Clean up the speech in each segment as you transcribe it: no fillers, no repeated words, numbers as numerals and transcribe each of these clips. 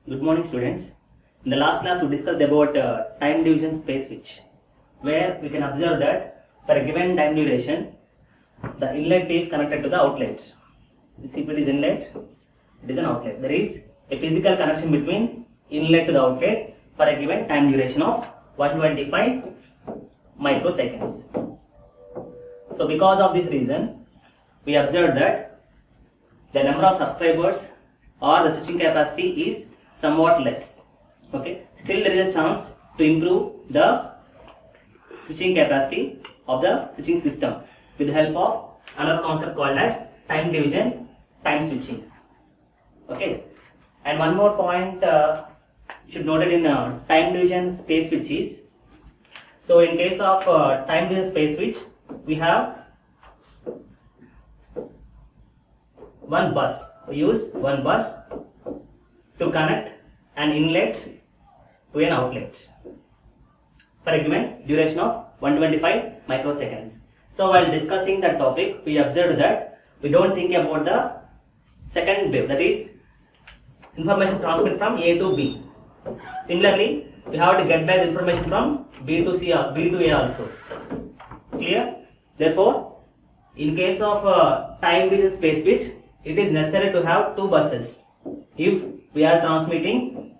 Good morning, students. In the last class, we discussed about time division space switch, where we can observe that for a given time duration, the inlet is connected to the outlet. If it is inlet, it is an outlet. There is a physical connection between inlet to the outlet for a given time duration of 125 microseconds. So, because of this reason, we observed that the number of subscribers or the switching capacity is somewhat less. Okay, still there is a chance to improve the switching capacity of the switching system with the help of another concept called as time division, time switching. Okay, and one more point you should note it in time division space switch is, so in case of time division space switch, we have one bus. We use one bus to connect an inlet to an outlet for a given duration of 125 microseconds. So while discussing that topic, we observed that we don't think about the second wave, that is information transmit from A to B. Similarly, we have to get back the information from B to C or B to A also. Clear? Therefore, in case of time division space switch, it is necessary to have two buses if we are transmitting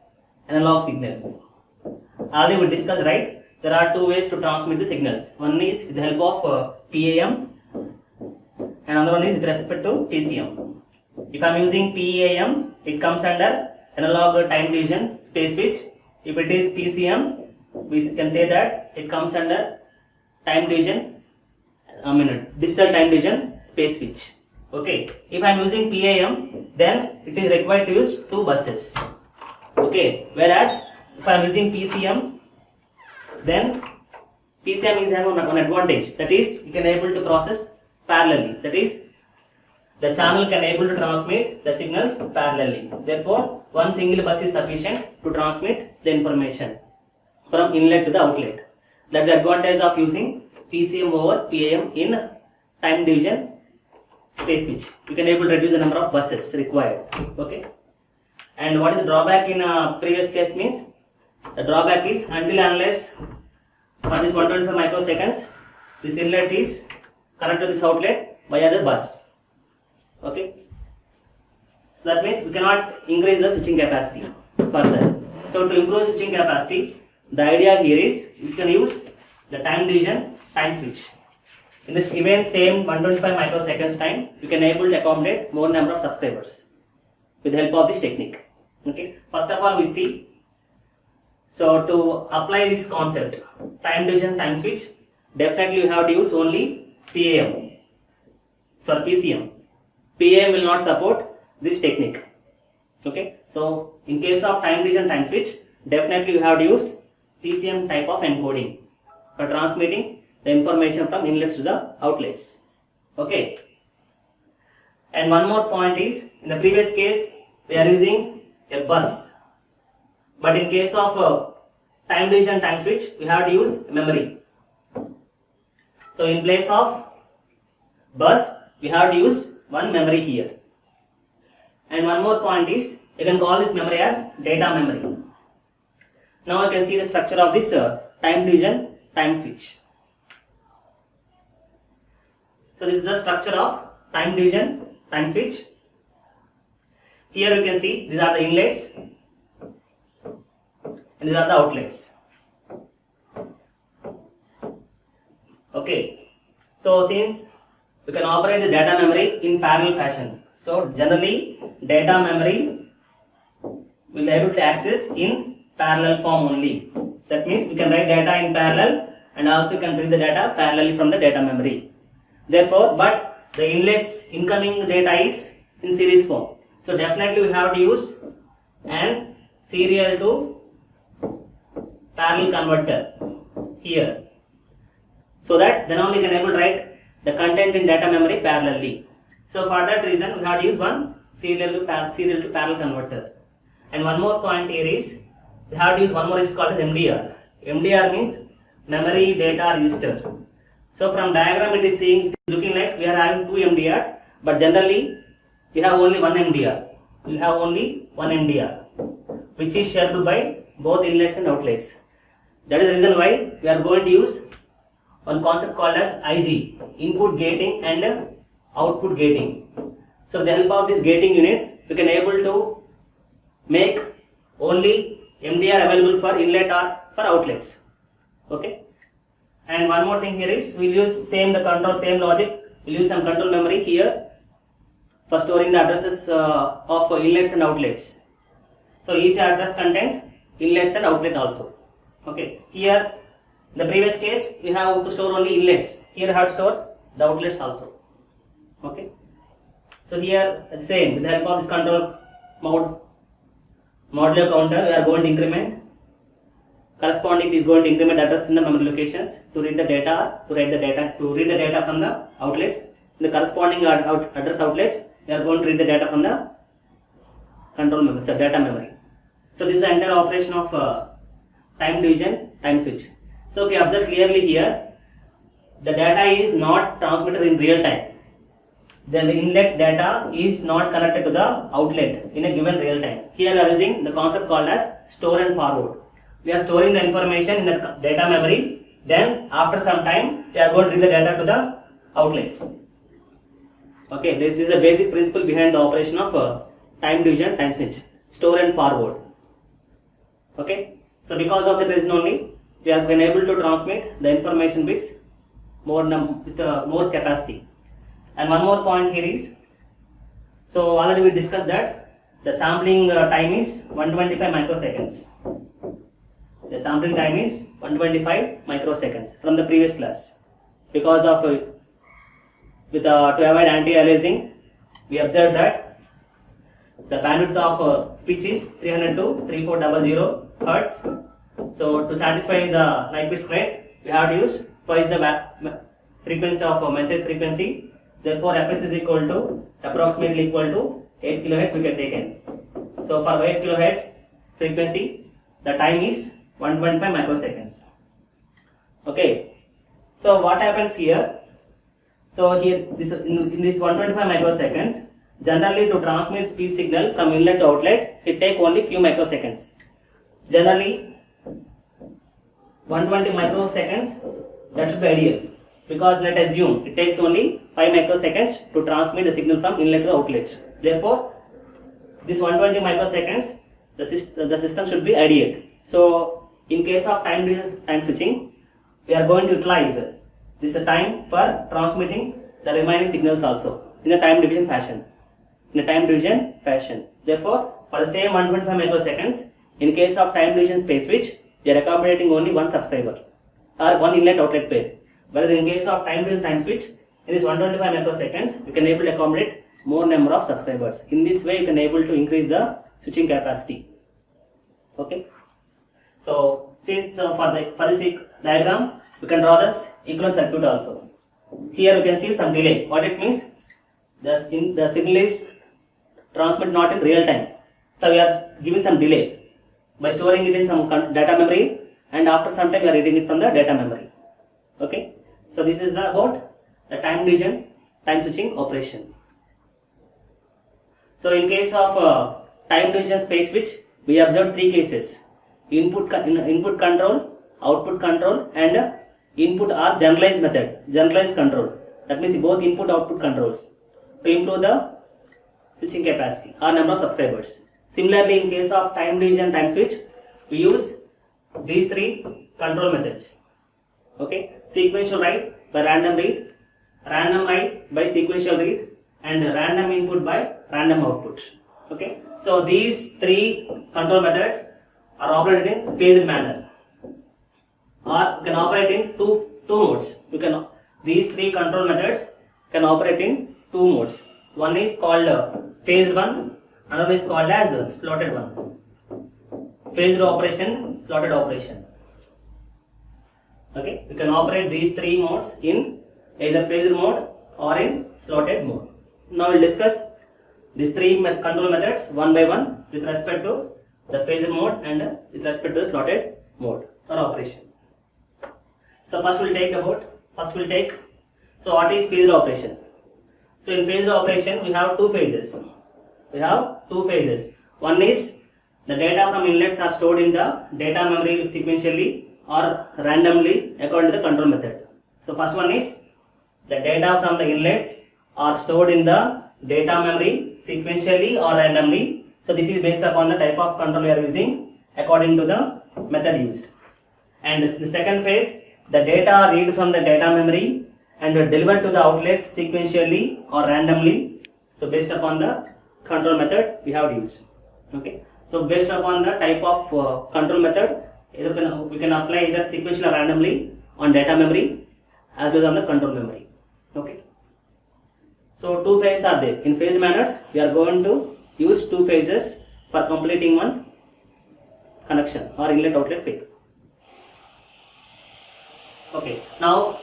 analog signals. Already we discussed, right? There are two ways to transmit the signals. One is with the help of PAM and another one is with respect to TCM. If I am using PAM, it comes under analog time division space switch. If it is PCM, we can say that it comes under time division, digital time division space switch. Okay, if I am using PAM, then it is required to use two buses. Okay, whereas if I am using PCM, then PCM is having one advantage, that is you can able to process parallelly, that is the channel can able to transmit the signals parallelly. Therefore, one single bus is sufficient to transmit the information from inlet to the outlet. That's the advantage of using PCM over PAM in time division space switch. You can able to reduce the number of buses required. Okay. And what is the drawback in previous case means? The drawback is until unless for this 125 microseconds, this inlet is connected to this outlet via the bus. Okay. So that means we cannot increase the switching capacity further. So to improve switching capacity, the idea here is you can use the time division time switch. In this given same 125 microseconds time, you can able to accommodate more number of subscribers with the help of this technique. Okay. First of all, we see. So to apply this concept, time division time switch, definitely you have to use only PAM. Sorry, PCM. PAM will not support this technique. Okay. So in case of time division time switch, definitely you have to use PCM type of encoding for transmitting the information from inlets to the outlets. Okay. And one more point is, in the previous case, we are using a bus. But in case of time division time switch, we have to use memory. So in place of bus, we have to use one memory here. And one more point is, you can call this memory as data memory. Now you can see the structure of this time division time switch. So this is the structure of time division time switch. Here you can see these are the inlets and these are the outlets. Okay. So since we can operate the data memory in parallel fashion, so generally data memory will be able to access in parallel form only. That means we can write data in parallel and also can read the data parallelly from the data memory. Therefore, but the inlet's incoming data is in series form. So definitely we have to use an serial to parallel converter here. So that then only can able to write the content in data memory parallelly. So for that reason we have to use one serial to parallel converter. And one more point here is we have to use one more is called as MDR. MDR means memory data register. So from diagram it is looking like we are having two MDRs, but generally we have only one MDR. We have only one MDR. which is shareable by both inlets and outlets. That is the reason why we are going to use one concept called as IG, input gating and output gating. So with the help of these gating units, we can able to make only MDR available for inlet or for outlets. Okay. And one more thing here is we'll use same logic. We'll use some control memory here for storing the addresses of inlets and outlets. So each address contains inlets and outlet also. Okay. Here, in the previous case, we have to store only inlets. Here, we have to store the outlets also. Okay. So here, the same with the help of this control modulo counter, we are going to increment. Corresponding is going to increment address in the memory locations to read the data, to read the data from the outlets. In the corresponding address outlets, we are going to read the data from the control memory, so data memory. So this is the entire operation of time division, time switch. So if you observe clearly here, the data is not transmitted in real time. The inlet data is not connected to the outlet in a given real time. Here we are using the concept called as store and forward. We are storing the information in the data memory, then after some time we are going to read the data to the outlets. Okay, this is the basic principle behind the operation of time division, time switch, store and forward. Okay, so because of the reason only, we have been able to transmit the information bits with more capacity. And one more point here is, so already we discussed that the sampling time is 125 microseconds. The sampling time is 125 microseconds from the previous class. Because of to avoid anti-aliasing, we observed that the bandwidth of speech is 300 to 3400 hertz. So to satisfy the Nyquist rate, we have to use twice the frequency of message frequency. Therefore, fs is equal to approximately equal to 8 kHz we can take in. So for 8 kHz frequency, the time is 125 microseconds. Okay. So what happens here? So here in this 125 microseconds, generally to transmit speech signal from inlet to outlet, it take only few microseconds. Generally 120 microseconds, that should be ideal, because let us assume it takes only 5 microseconds to transmit the signal from inlet to outlet. Therefore, this 120 microseconds, the system should be ideal. So in case of time switching, we are going to utilize this time for transmitting the remaining signals also in a time division fashion. Therefore, for the same 125 microseconds, in case of time division space switch, we are accommodating only one subscriber or one inlet outlet pair. Whereas in case of time division time switch, in this 125 microseconds, we can able to accommodate more number of subscribers. In this way, you can able to increase the switching capacity. Okay. So since for this diagram, we can draw this equivalent circuit also. Here you can see some delay. What it means? The signal is transmitted not in real time. So we are giving some delay by storing it in some data memory, and after some time we are reading it from the data memory. Okay. So this is about the time division, time switching operation. So in case of time division space switch, we observed three cases: input control, output control, and input or generalized control. That means both input output controls to improve the switching capacity or number of subscribers. Similarly, in case of time division time switch, we use these three control methods. Okay, sequential write by random read, random write by sequential read, and random input by random output. Okay, so these three control methods are operated in phased manner, or can operate in two modes. These three control methods can operate in two modes. One is called phased one, another is called as slotted one. Phased operation, slotted operation. Okay, we can operate these three modes in either phased mode or in slotted mode. Now we'll discuss these three control methods one by one with respect to the phased mode and with respect to the slotted mode or operation. So first we'll take so what is phased operation? So in phased operation we have two phases. One is The data from inlets are stored in the data memory sequentially or randomly according to the control method. So first one is the data from the inlets are stored in the data memory sequentially or randomly. So this is based upon the type of control we are using according to the method used. And the second phase, the data read from the data memory and delivered to the outlets sequentially or randomly. So based upon the control method we have used. Okay. So based upon the type of control method, we can apply either sequential or randomly on data memory as well as on the control memory. Okay. So two phases are there. In phase manners, we are going to use two phases for completing one connection or inlet outlet pair. Okay. Now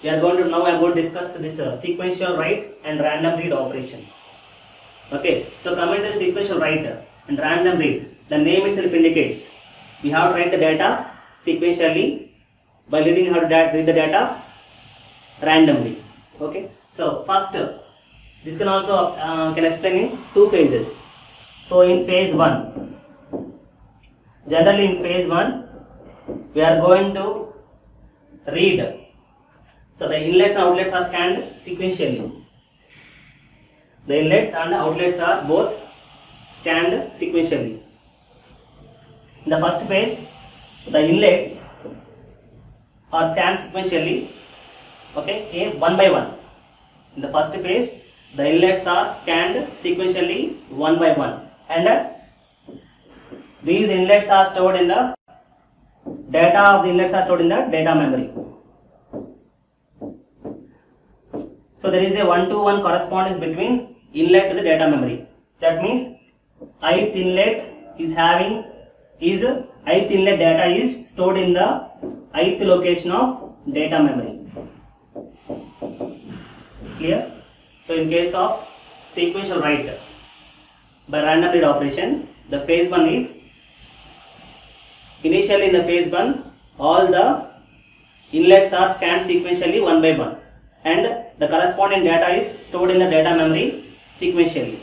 I am going to discuss this sequential write and random read operation. Okay. So coming to sequential write and random read, the name itself indicates we have to write the data sequentially by leading how to read the data randomly. Okay. So first, this can also can explain in two phases. So in phase 1, generally in phase 1, we are going to read. So the inlets and outlets are scanned sequentially. The inlets and outlets are both scanned sequentially. In the first phase, the inlets are scanned sequentially, okay, one by one. In the first phase, the inlets are scanned sequentially one by one, and these inlets are stored in the data of the inlets are stored in the data memory. So there is a one-to-one correspondence between inlet to the data memory. That means ith inlet data is stored in the ith location of data memory. Clear? So in case of sequential write by random read operation, the phase 1 is initially in the phase 1 all the inlets are scanned sequentially one by one, and the corresponding data is stored in the data memory sequentially.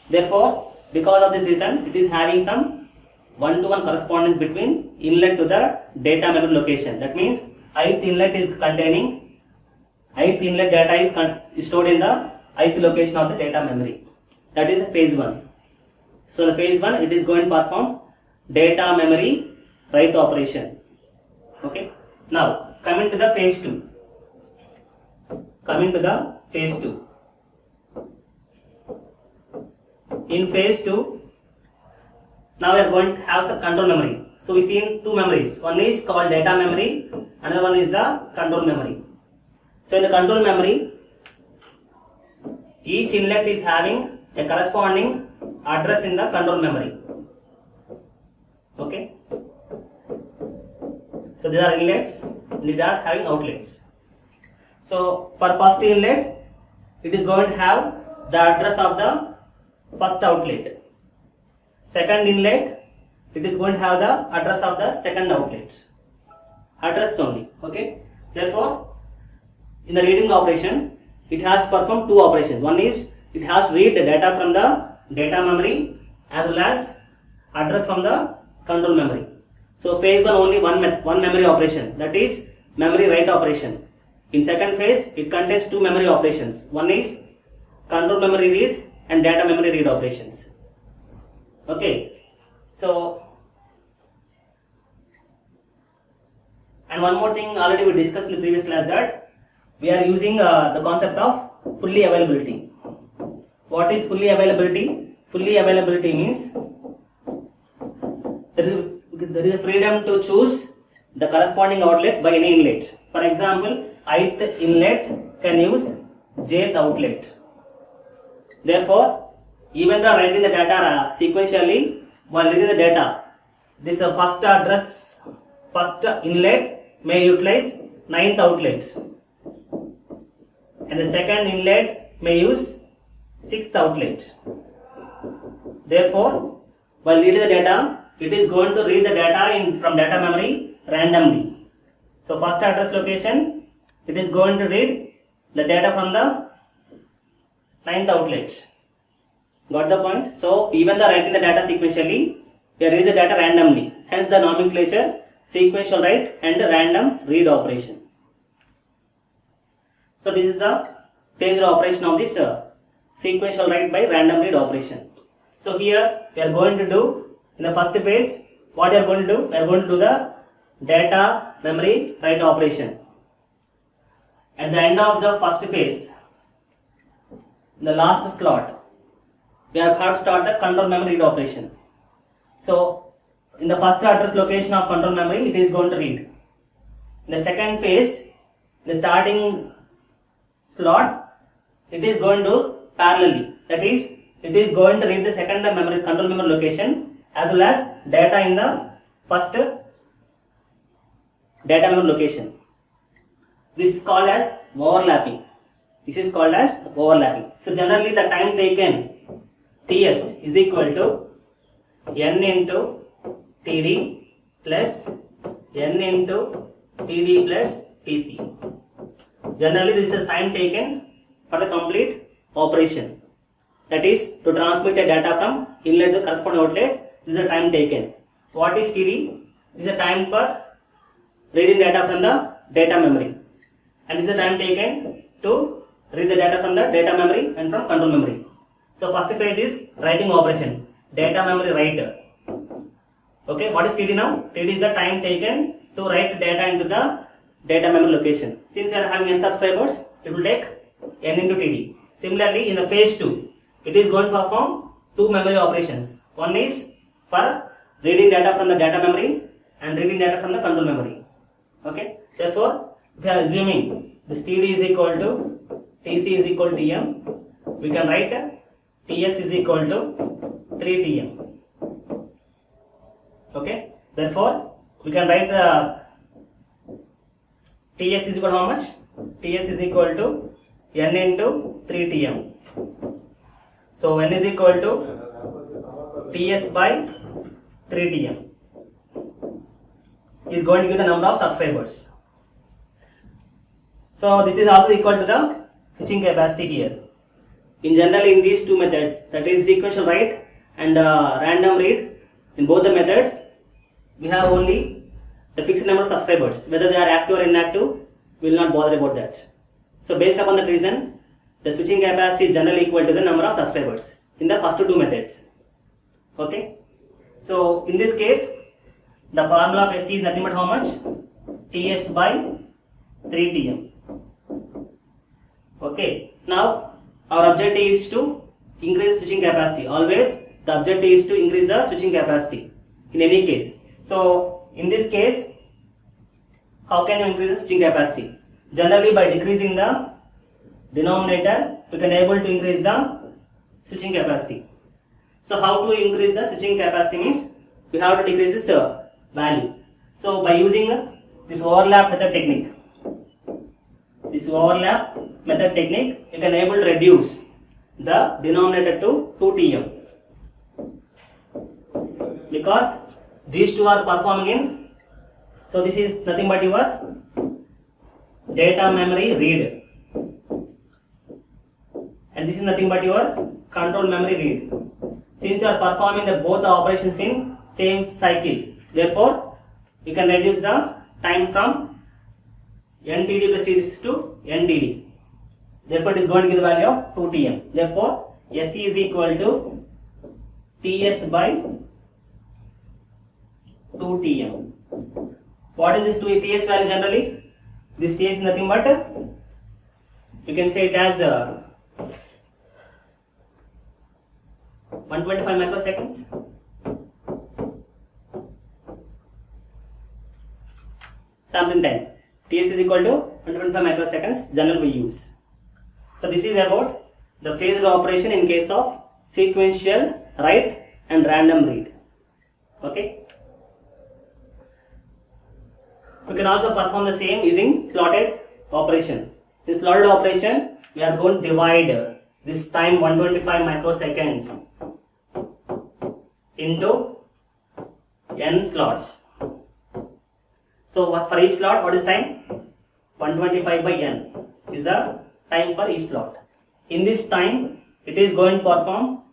Therefore, because of this reason, it is having some one-to-one correspondence between inlet to the data memory location. That means ith inlet data is stored in the ith location of the data memory. That is phase 1. So the phase 1, it is going to perform data memory write operation. Okay. Now coming to the phase 2. In phase 2, now we are going to have some control memory. So we see in two memories. One is called data memory, another one is the control memory. So in the control memory, each inlet is having a corresponding address in the control memory. Okay. So these are inlets, and these are having outlets. So for first inlet, it is going to have the address of the first outlet. Second inlet, it is going to have the address of the second outlet. Address only. Okay. Therefore, in the reading operation, it has to perform two operations. One is it has to read the data from the data memory as well as address from the control memory. So phase 1 only one memory operation, that is memory write operation. In second phase, it contains two memory operations. One is control memory read and data memory read operations. Okay. So, and one more thing already we discussed in the previous class, that we are using the concept of fully availability. What is fully availability? Fully availability means there is a freedom to choose the corresponding outlets by any inlet. For example, ith inlet can use jth outlet. Therefore, even though writing the data sequentially, while reading the data, this first inlet may utilize 9th outlet, and the second inlet may use 6th outlet. Therefore, while reading the data, it is going to read the data from data memory randomly. So first address location, it is going to read the data from the 9th outlet. Got the point? So even though writing the data sequentially, we are reading the data randomly. Hence the nomenclature sequential write and random read operation. So this is the phased operation of this sequential write by random read operation. So here we are going to do in the first phase, what we are going to do? We are going to do the data memory write operation. At the end of the first phase, in the last slot, we have to start the control memory read operation. So in the first address location of control memory, it is going to read. In the second phase, the starting slot, it is going to parallelly. That is, it is going to read the second memory control memory location as well as data in the first data memory location. This is called as overlapping. This is called as overlapping. So generally the time taken Ts is equal to n into Td plus n into Td plus Tc. Generally this is time taken for the complete operation. That is to transmit a data from inlet to corresponding outlet. This is the time taken. What is Td? This is the time for reading data from the data memory. And this is the time taken to read the data from the data memory and from control memory. So first phase is writing operation, data memory write. Okay, what is TD now? TD is the time taken to write data into the data memory location. Since we are having n subscribers, it will take n into TD. Similarly, in the phase 2, it is going to perform two memory operations. One is for reading data from the data memory and reading data from the control memory. Okay, therefore, if we are assuming this TD is equal to TC is equal to TM, we can write TS is equal to 3 TM. Okay, therefore we can write the TS is equal to how much? TS is equal to n into 3 TM. So n is equal to TS by 3 TM is going to give the number of subscribers. So this is also equal to the switching capacity here. In general, in these two methods, that is sequential write and random read, in both the methods, we have only the fixed number of subscribers. Whether they are active or inactive, we will not bother about that. So based upon that reason, the switching capacity is generally equal to the number of subscribers in the first two methods. Okay. So in this case, the formula of SC is nothing but how much? TS by 3 TM. Okay. Now our objective is to increase switching capacity. Always the objective is to increase the switching capacity in any case. So in this case, how can you increase the switching capacity? Generally by decreasing the denominator, we can able to increase the switching capacity. So how to increase the switching capacity means we have to decrease this value. So by using this overlap method technique, you can able to reduce the denominator to 2 TM because these two are performing in. So this is nothing but your data memory read and this is nothing but your control memory read. Since you are performing the both the operations in same cycle, therefore you can reduce the time from NTD plus TD to NDD. Therefore it is going to give the value of 2 TM. Therefore SC is equal to TS by 2 TM. What is this 2 TS value generally? This TS is nothing but you can say it as 125 microseconds. Sampling time. TS is equal to 125 microseconds. General we use. So this is about the phased operation in case of sequential write and random read. Okay. We can also perform the same using slotted operation. In slotted operation, we are going to divide this time 125 microseconds into n slots. So for each slot, what is time? 125 by n is the time for each slot. In this time, it is going to perform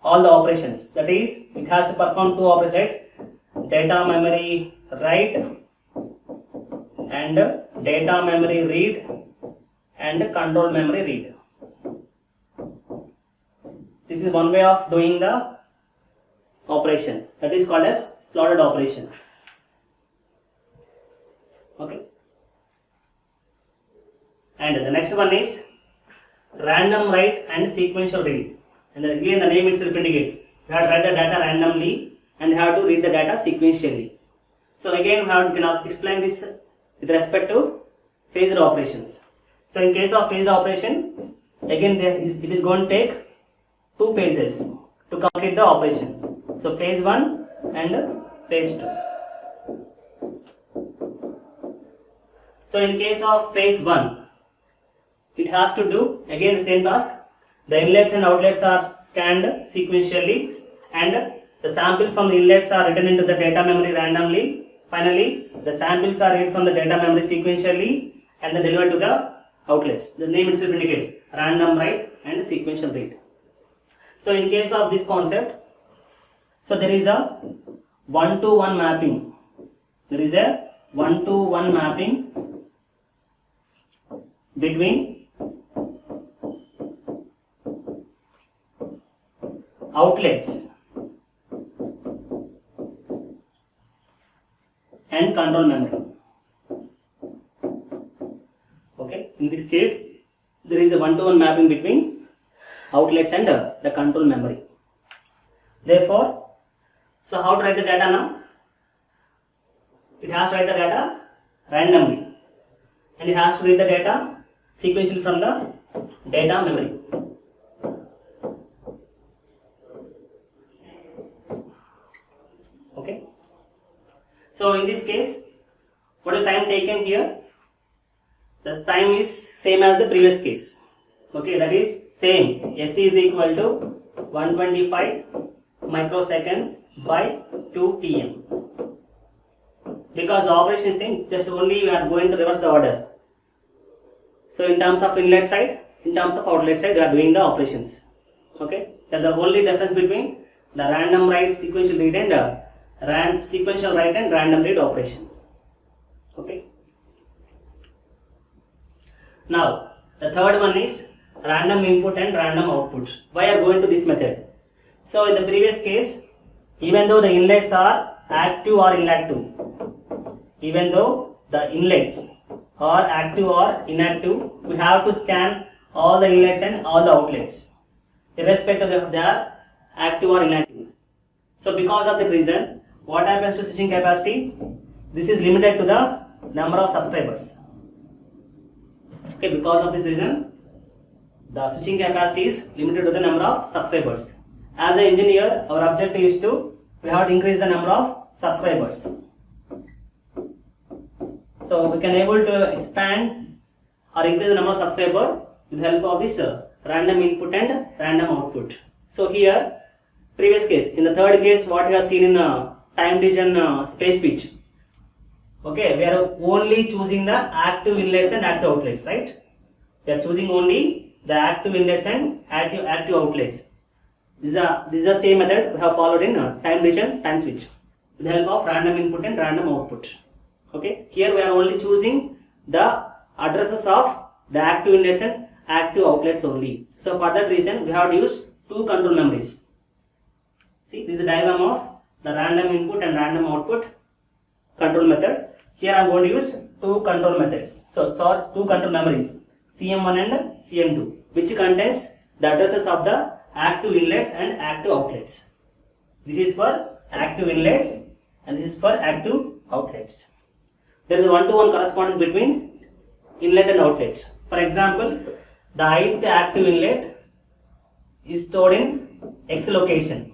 all the operations. That is, it has to perform two operations, right? Data memory write and data memory read and control memory read. This is one way of doing the operation, that is called as slotted operation. Okay. And the next one is random write and sequential read. And again the name itself indicates you have to write the data randomly and you have to read the data sequentially. So again we have to explain this with respect to phased operations. So in case of phased operation, again it is going to take two phases to complete the operation. So phase 1 and phase 2. So in case of phase 1, it has to do again the same task. The inlets and outlets are scanned sequentially and the samples from the inlets are written into the data memory randomly. Finally, the samples are read from the data memory sequentially and then delivered to the outlets. The name itself indicates random write and sequential read. So in case of this concept, so there is a 1-to-1 mapping. There is a 1-to-1 mapping between outlets and control memory. Okay, in this case, there is a 1-to-1 mapping between outlets and the control memory. Therefore, so how to write the data now? It has to write the data randomly and it has to read the data sequentially from the data memory. Okay. So in this case, what is the time taken here? The time is same as the previous case. Okay, that is same. S is equal to 125 microseconds by 2 tm. Because the operation is same, just only we are going to reverse the order. So in terms of inlet side, in terms of outlet side, we are doing the operations. Okay, that's the only difference between the random write, sequential read and sequential write and random read operations. Okay. Now the third one is random input and random output. Why are going to this method? So in the previous case, even though the inlets are active or inactive, even though the inlets are active or inactive, we have to scan all the inlets and all the outlets, irrespective of they are active or inactive. So because of that reason, what happens to switching capacity? This is limited to the number of subscribers. Okay, because of this reason, the switching capacity is limited to the number of subscribers. As an engineer, our objective is to we have to increase the number of subscribers. So we can able to expand or increase the number of subscribers with the help of this random input and random output. So here, previous case, in the third case, what we have seen in time division space switch. Okay, we are only choosing the active inlets and active outlets, right? We are choosing only the active inlets and active outlets. This is the same method we have followed in time division time switch with the help of random input and random output. Okay, here we are only choosing the addresses of the active inlets and active outlets only. So for that reason, we have to use two control memories. See, this is a diagram of the random input and random output control method. Here I am going to use two control methods. So two control memories, CM1 and CM2, which contains the addresses of the active inlets and active outlets. This is for active inlets and this is for active outlets. There is a 1-to-1 correspondence between inlet and outlet. For example, the ith active inlet is stored in X location.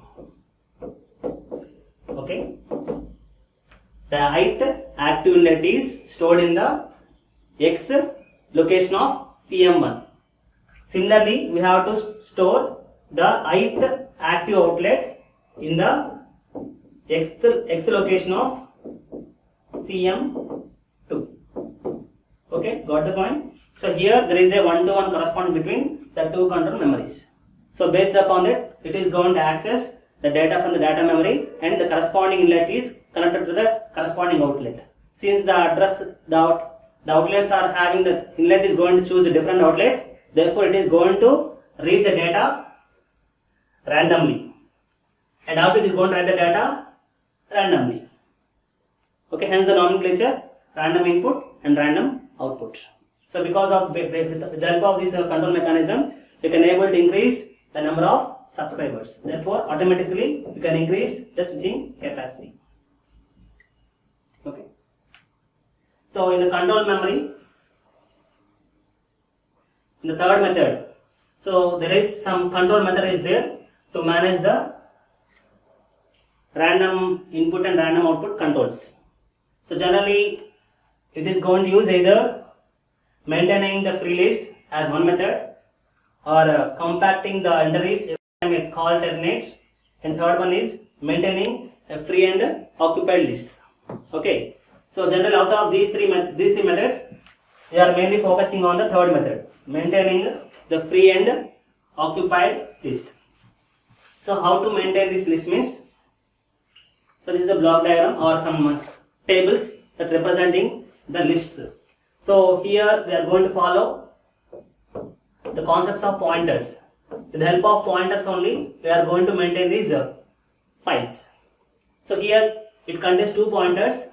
Okay. The ith active inlet is stored in the X location of CM1. Similarly, we have to store the ith active outlet in the X location of CM2. Okay, got the point? So here there is a 1-to-1 correspondence between the two control memories. So based upon that, it is going to access the data from the data memory, and the corresponding inlet is connected to the corresponding outlet. Since the address, the outlets are having, the inlet is going to choose the different outlets, therefore it is going to read the data randomly, and also it is going to write the data randomly. Okay, hence the nomenclature random input and random output. So because of with the help of this control mechanism, you can able to increase the number of subscribers. Therefore, automatically you can increase the switching capacity. Okay. So in the control memory, in the third method, so there is some control method is there to manage the random input and random output controls. So generally, it is going to use either maintaining the free list as one method, or compacting the entries every time a call terminates, and third one is maintaining a free and occupied lists. Okay. So generally, out of these three methods, we are mainly focusing on the third method, maintaining the free and occupied list. So how to maintain this list means, so this is the block diagram or some tables that representing the lists. So here we are going to follow the concepts of pointers. With the help of pointers only, we are going to maintain these files. So here it contains two pointers,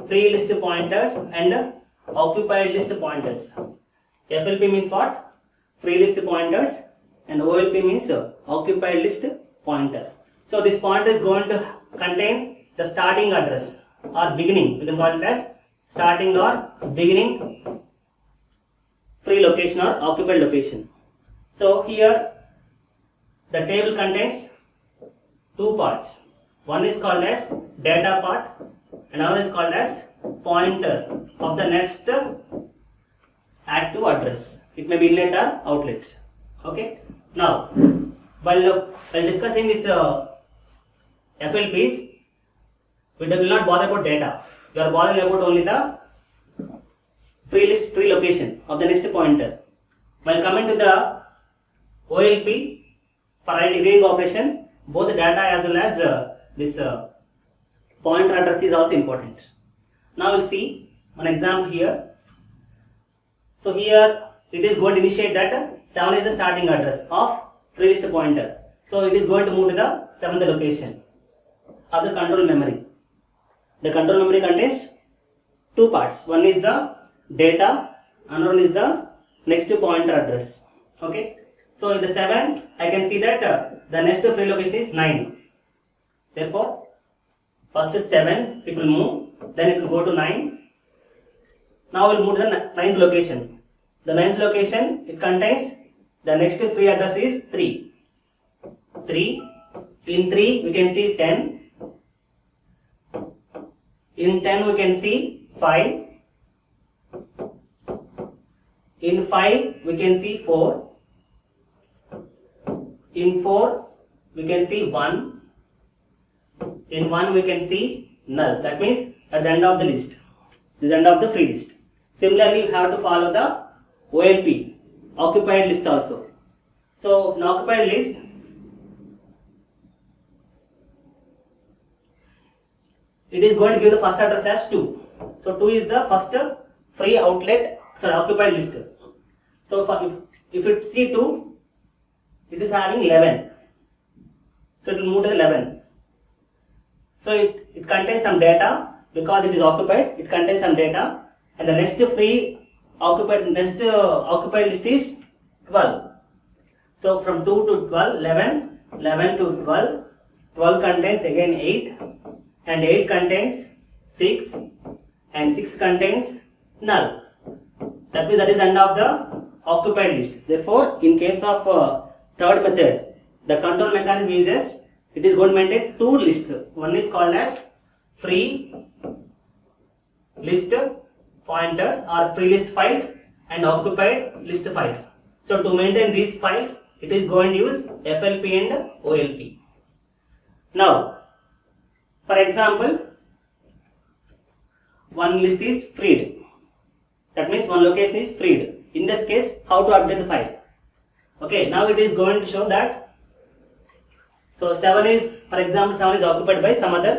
free list pointers and occupied list pointers. FLP means what? Free list pointers, and OLP means occupied list pointer. So this pointer is going to contain the starting address or beginning. We can call it as starting or beginning free location or occupied location. So here the table contains two parts. One is called as data part, another is called as pointer of the next active address. It may be inlet or outlet. Okay. Now, while discussing this FLPs, we will not bother about data. We are bothering about only the free location of the next pointer. While coming to the OLP, for reading operation, both the data as well as this pointer address is also important. Now we'll see one example here. So here it is going to initiate that 7 is the starting address of free list pointer. So it is going to move to the 7th location of the control memory. The control memory contains two parts. One is the data, another one is the next pointer address. Okay. So in the 7, I can see that the next free location is 9. Therefore, first is 7, it will move, then it will go to 9. Now we will move to the 9th location. The 9th location, it contains the next free address is 3. 3. In 3, we can see 10. In 10, we can see 5. In 5, we can see 4. In 4, we can see 1. In 1, we can see null. That means at the end of the list. This is the end of the free list. Similarly, you have to follow the OLP, occupied list also. So, in occupied list, it is going to give the first address as 2. So, 2 is the first free outlet, sorry, occupied list. So, if it see 2, it is having 11. So, it will move to 11. So, it contains some data because it is occupied. It contains some data, and the next free occupied list is 12. So, from 2 to 12, 11, 11 to 12, 12 contains again 8, and 8 contains 6, and 6 contains null. That means that is the end of the occupied list. Therefore, in case of third method, the control mechanism uses, it is going to maintain two lists. One is called as free list pointers or free list files and occupied list files. So to maintain these files, it is going to use FLP and OLP. Now, for example, one list is freed. That means one location is freed. In this case, how to update the file? Okay, now it is going to show that So 7 is, for example, 7 is occupied by some other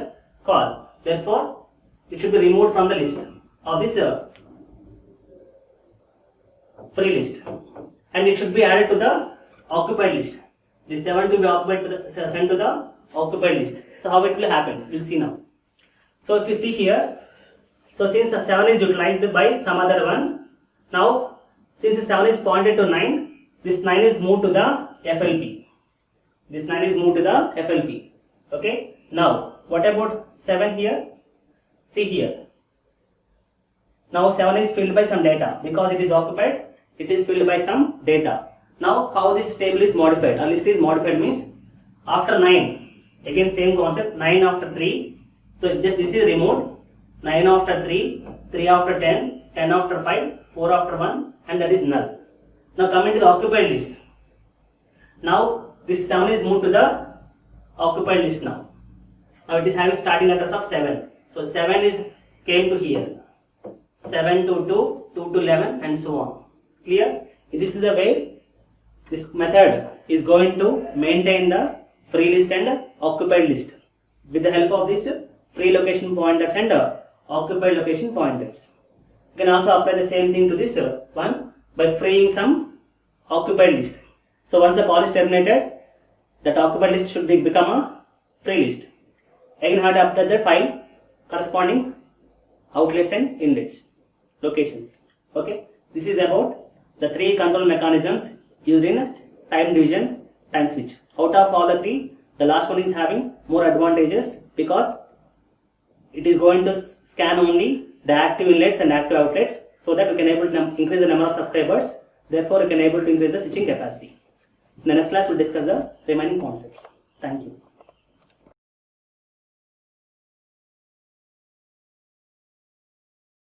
call. Therefore, it should be removed from the list of this free list, and it should be added to the occupied list. This 7 to be occupied to the, sent to the occupied list. So how it will happen? We'll see now. So if you see here, so since 7 is utilized by some other one, now since 7 is pointed to 9, this 9 is moved to the FLP. This 9 is moved to the FLP. Okay. Now what about 7 here? See here. Now 7 is filled by some data because it is occupied. It is filled by some data. Now how this table is modified? A list is modified means after 9, again same concept, 9 after 3. So just this is removed. 9 after 3, 3 after 10, 10 after 5, 4 after 1, and that is null. Now coming to the occupied list. Now this 7 is moved to the occupied list now. Now it is having starting address of 7. So 7 is came to here. 7 to 2, 2 to 11, and so on. Clear? This is the way this method is going to maintain the free list and occupied list with the help of this free location pointers and occupied location pointers. You can also apply the same thing to this one by freeing some occupied list. So once the call is terminated, that occupied list should become a free list. Again, have to apply the file corresponding outlets and inlets locations. Okay, this is about the 3 control mechanisms used in time division, time switch. Out of all the 3, the last one is having more advantages because it is going to scan only the active inlets and active outlets, so that we can able to increase the number of subscribers. Therefore, we can able to increase the switching capacity. In the next class, we will discuss the remaining concepts. Thank you.